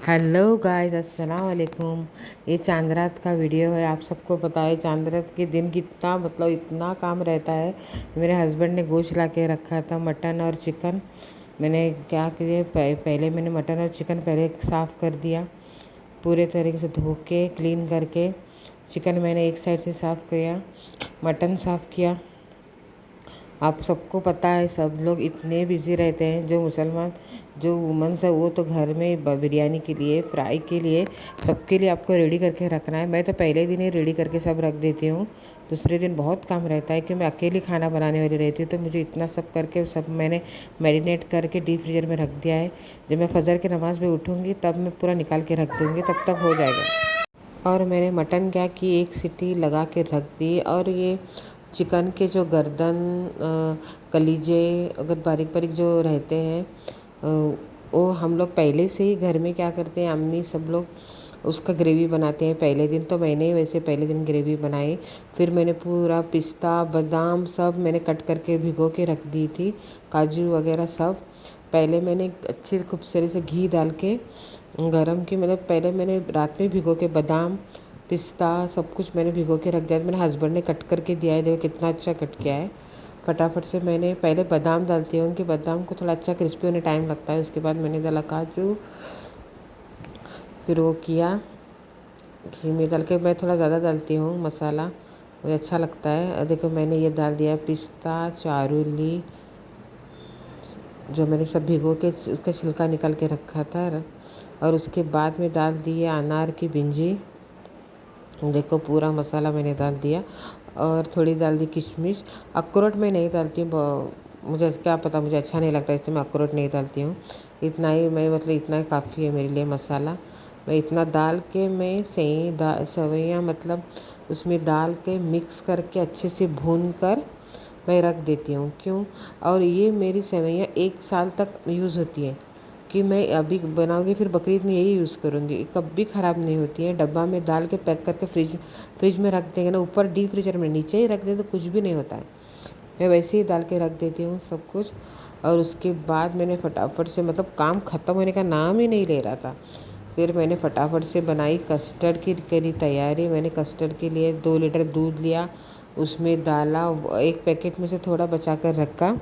Hello guys, अस्सलाम वालेकुम। ये चांद रात का वीडियो है। आप सबको पता है चांद रात के दिन कितना इतना काम रहता है। मेरे हस्बैंड ने गोश्त ला के रखा था, मटन और चिकन। मैंने क्या किया, पहले मैंने मटन और चिकन पहले साफ़ कर दिया, पूरे तरीके से धो के क्लीन करके। चिकन मैंने एक साइड से साफ़ किया, मटन साफ़ किया। आप सबको पता है सब लोग इतने बिज़ी रहते हैं, जो मुसलमान जो वुमेंस है वो तो घर में बिरयानी के लिए, फ्राई के लिए, सबके लिए आपको रेडी करके रखना है। मैं तो पहले दिन ही रेडी करके सब रख देती हूँ। दूसरे दिन बहुत काम रहता है कि मैं अकेली खाना बनाने वाली रहती हूँ, तो मुझे इतना सब करके सब मैंने मैरिनेट करके डीप फ्रीजर में रख दिया है। जब मैं फजर की नमाज़ में उठूँगी तब मैं पूरा निकाल के रख दूँगी, तब तक हो जाएगा। और मैंने मटन क्या की, एक सीटी लगा के रख दी। और ये चिकन के जो गर्दन, कलीजे, अगर बारीक बारीक जो रहते हैं, वो हम लोग पहले से ही घर में क्या करते हैं, अम्मी सब लोग उसका ग्रेवी बनाते हैं पहले दिन। तो मैंने वैसे पहले दिन ग्रेवी बनाई। फिर मैंने पूरा पिस्ता बादाम सब मैंने कट करके भिगो के रख दी थी, काजू वगैरह सब। पहले मैंने अच्छे खूबसूरत से घी डाल के गरम की, मतलब पहले मैंने रात में भिगो के बादाम पिस्ता सब कुछ मैंने भिगो के रख दिया। मेरे हस्बैंड ने कट करके दिया है, देखो कितना अच्छा कट किया है। फटाफट से मैंने पहले बादाम डालती हूँ कि बादाम को थोड़ा अच्छा क्रिस्पी होने टाइम लगता है। उसके बाद मैंने डाला काजू, फिर वो किया, घी में डाल के मैं थोड़ा ज़्यादा डालती हूँ मसाला, मुझे अच्छा लगता है। और देखो मैंने ये डाल दिया पिस्ता, चारोली, जो मैंने सब भिगो के उसका छिलका निकाल के रखा था। और उसके बाद में डाल दिए अनार की बिंजी। देखो पूरा मसाला मैंने डाल दिया। और थोड़ी डाल दी किशमिश। अखरोट मैं नहीं डालती हूँ, मुझे क्या पता, मुझे अच्छा नहीं लगता, इसलिए मैं अखरोट नहीं डालती हूँ। इतना ही मैं, मतलब इतना ही काफ़ी है मेरे लिए मसाला। मैं इतना डाल के मैं सेवइयाँ मतलब उसमें डाल के मिक्स करके अच्छे से भून कर मैं रख देती हूँ। क्यों? और ये मेरी सेवइयाँ 1 साल तक यूज़ होती है, कि मैं अभी बनाऊँगी फिर बकरीद में यही यूज़ करूँगी, कभी ख़राब नहीं होती है। डब्बा में डाल के पैक करके फ्रिज में रख देंगे ना, ऊपर डीप फ्रीजर में नीचे ही रख दें तो कुछ भी नहीं होता है। मैं वैसे ही डाल के रख देती हूँ सब कुछ। और उसके बाद मैंने फटाफट से, मतलब काम ख़त्म होने का नाम ही नहीं ले रहा था, फिर मैंने फटाफट से बनाई कस्टर्ड की करी तैयारी। मैंने कस्टर्ड के लिए 2 लीटर दूध लिया, उसमें डाला, एक पैकेट में से थोड़ा बचा कर रखा।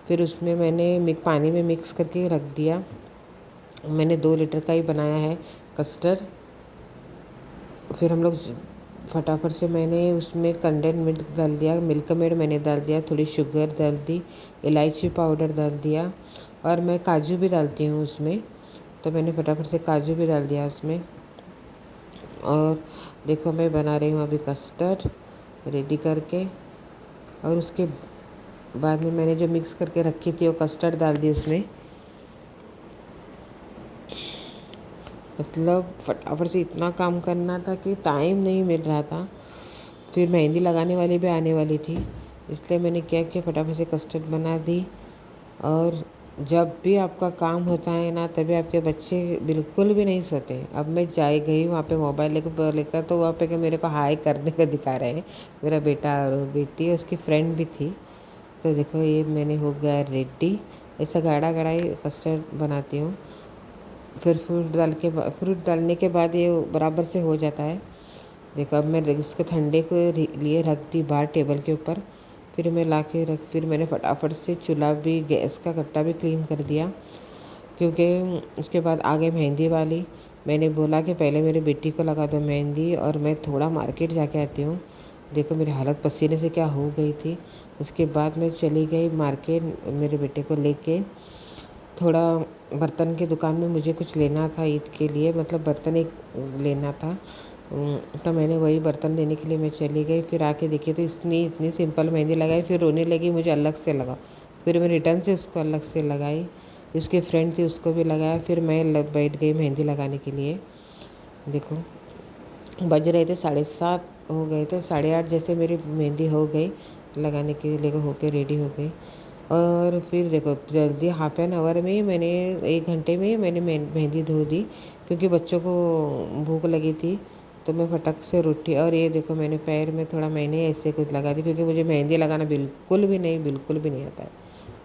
फिर उसमें मैंने पानी में मिक्स करके रख दिया। मैंने 2 लीटर का ही बनाया है कस्टर्ड। फिर हम लोग फटाफट से मैंने उसमें कंडेंस मिल्क डाल दिया, मिल्क मेड मैंने डाल दिया, थोड़ी शुगर डाल दी, इलायची पाउडर डाल दिया। और मैं काजू भी डालती हूँ उसमें, तो मैंने फटाफट से काजू भी डाल दिया उसमें। और देखो मैं बना रही हूँ अभी कस्टर्ड रेडी करके। और उसके बाद में मैंने जो मिक्स करके रखी थी वो कस्टर्ड डाल दी उसमें। मतलब फटाफट से इतना काम करना था कि टाइम नहीं मिल रहा था। फिर मेहंदी लगाने वाली भी आने वाली थी, इसलिए मैंने क्या किया, फटाफट से कस्टर्ड बना दी। और जब भी आपका काम होता है ना, तभी आपके बच्चे बिल्कुल भी नहीं सोते। अब मैं गई वहाँ पे मोबाइल लेकर, तो वहाँ पे मेरे को हाय करने का दिखा रहे हैं मेरा बेटा और बेटी, उसकी फ्रेंड भी थी। तो देखो ये मैंने हो गया रेडी। ऐसा गाढ़ा गाढ़ा ही कस्टर्ड बनाती हूँ। फिर फ्रूट डालने के बाद ये बराबर से हो जाता है। देखो अब मैं इसको ठंडे को लिए रख दी बाहर टेबल के ऊपर। फिर मैं ला के फिर मैंने फटाफट से चूल्हा भी, गैस का कट्टा भी क्लीन कर दिया, क्योंकि उसके बाद आगे मेहंदी वाली। मैंने बोला कि पहले मेरी बेटी को लगा दो मेहंदी, और मैं थोड़ा मार्केट जाके आती हूँ। देखो मेरी हालत पसीने से क्या हो गई थी। उसके बाद मैं चली गई मार्केट मेरे बेटे को लेके। थोड़ा बर्तन की दुकान में मुझे कुछ लेना था ईद के लिए, मतलब बर्तन एक लेना था। तो मैंने वही बर्तन लेने के लिए मैं चली गई। फिर आके देखी तो इतनी इतनी सिंपल मेहंदी लगाई, फिर रोने लगी, मुझे अलग से लगा। फिर मैं रिटर्न से उसको अलग से लगाई, उसकी फ्रेंड थी उसको भी लगाया। फिर मैं बैठ गई मेहंदी लगाने के लिए। देखो बज रहे थे 7:30 हो गए थे, 8:30 जैसे मेरी मेहंदी हो गई, लगाने के लिए होके रेडी हो गई। और फिर देखो जल्दी ½ एन आवर में ही मैंने, 1 घंटे में ही मैंने मेहंदी धो दी, क्योंकि बच्चों को भूख लगी थी। तो मैं फटक से रोटी, और ये देखो मैंने पैर में थोड़ा मैंने ऐसे कुछ लगा दी, क्योंकि मुझे मेहंदी लगाना बिल्कुल भी नहीं आता है।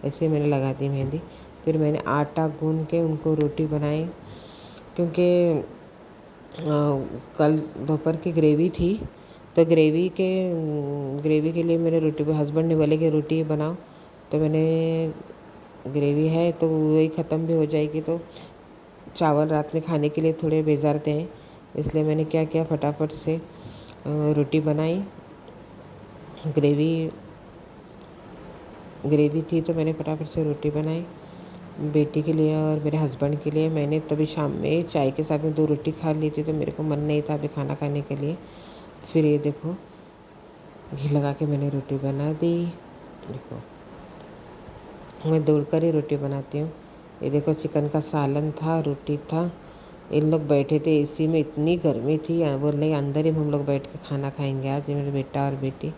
ऐसे मैंने लगा दी मेहंदी। फिर मैंने आटा गूंद के उनको रोटी बनाई। क्योंकि कल दोपहर की ग्रेवी थी, तो ग्रेवी के लिए मेरे रोटी हस्बैंड ने बोले कि रोटी बनाओ, तो मैंने ग्रेवी है तो वही ख़त्म भी हो जाएगी, तो चावल रात में खाने के लिए थोड़े बेजारते हैं, इसलिए मैंने क्या किया फटाफट से रोटी बनाई। ग्रेवी थी तो मैंने फटाफट से रोटी बनाई बेटी के लिए और मेरे हस्बैंड के लिए। मैंने तभी शाम में चाय के साथ में 2 रोटी खा ली थी, तो मेरे को मन नहीं था अभी खाना खाने के लिए। फिर ये देखो घी लगा के मैंने रोटी बना दी। देखो मैं दौड़ कर ही रोटी बनाती हूँ। ये देखो चिकन का सालन था, रोटी था। इन लोग बैठे थे एसी में, इतनी गर्मी थी, बोल रहे अंदर ही हम लोग बैठ के खाना खाएंगे आज, मेरे बेटा और बेटी।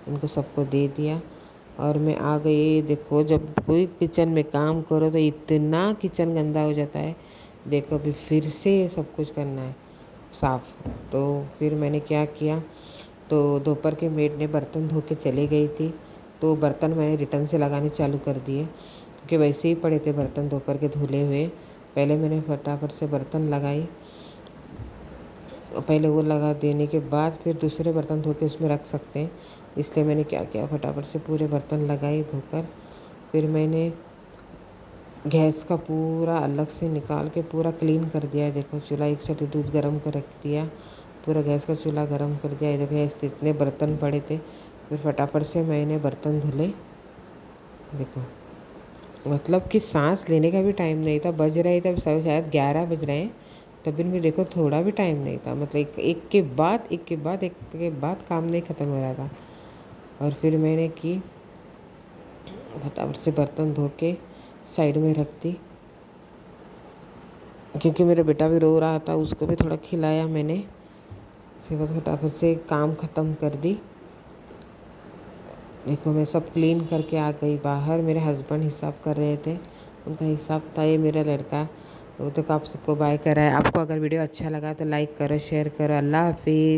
इनको सबको दे दिया और मैं आ गई। देखो जब कोई किचन में काम करो तो इतना किचन गंदा हो जाता है। देखो अभी फिर से सब कुछ करना है साफ़। तो फिर मैंने क्या किया, तो दोपहर के मेड ने बर्तन धो के चली गई थी, तो बर्तन मैंने रिटर्न से लगाने चालू कर दिए, क्योंकि वैसे ही पड़े थे बर्तन दोपहर के धुले हुए। पहले मैंने फटाफट से बर्तन लगाई, पहले वो लगा देने के बाद फिर दूसरे बर्तन धो के उसमें रख सकते हैं, इसलिए मैंने क्या किया फटाफट से पूरे बर्तन लगाए धोकर। फिर मैंने गैस का पूरा अलग से निकाल के पूरा क्लीन कर दिया है। देखो चूल्हा एक साइड दूध गर्म कर रख दिया, पूरा गैस का चूल्हा गर्म कर दिया। ये देखो ऐसे इतने बर्तन पड़े थे, फिर फटाफट से मैंने बर्तन धुले। देखो मतलब कि सांस लेने का भी टाइम नहीं था, बज रहे थे शायद 11 बज रहे हैं, तभी भी देखो थोड़ा भी टाइम नहीं था। मतलब एक के बाद काम नहीं ख़त्म हो रहा था। और फिर मैंने की फटाफट से बर्तन धो के साइड में रख दी, क्योंकि मेरा बेटा भी रो रहा था, उसको भी थोड़ा खिलाया मैंने। उसके बाद फटाफट से काम ख़त्म कर दी। देखो मैं सब क्लीन करके आ गई बाहर। मेरे हस्बैंड हिसाब कर रहे थे, उनका हिसाब था। ये मेरा लड़का वो तक आप सबको बाय कर रहा है। आपको अगर वीडियो अच्छा लगा तो लाइक करो, शेयर करो। अल्लाह हाफिज़।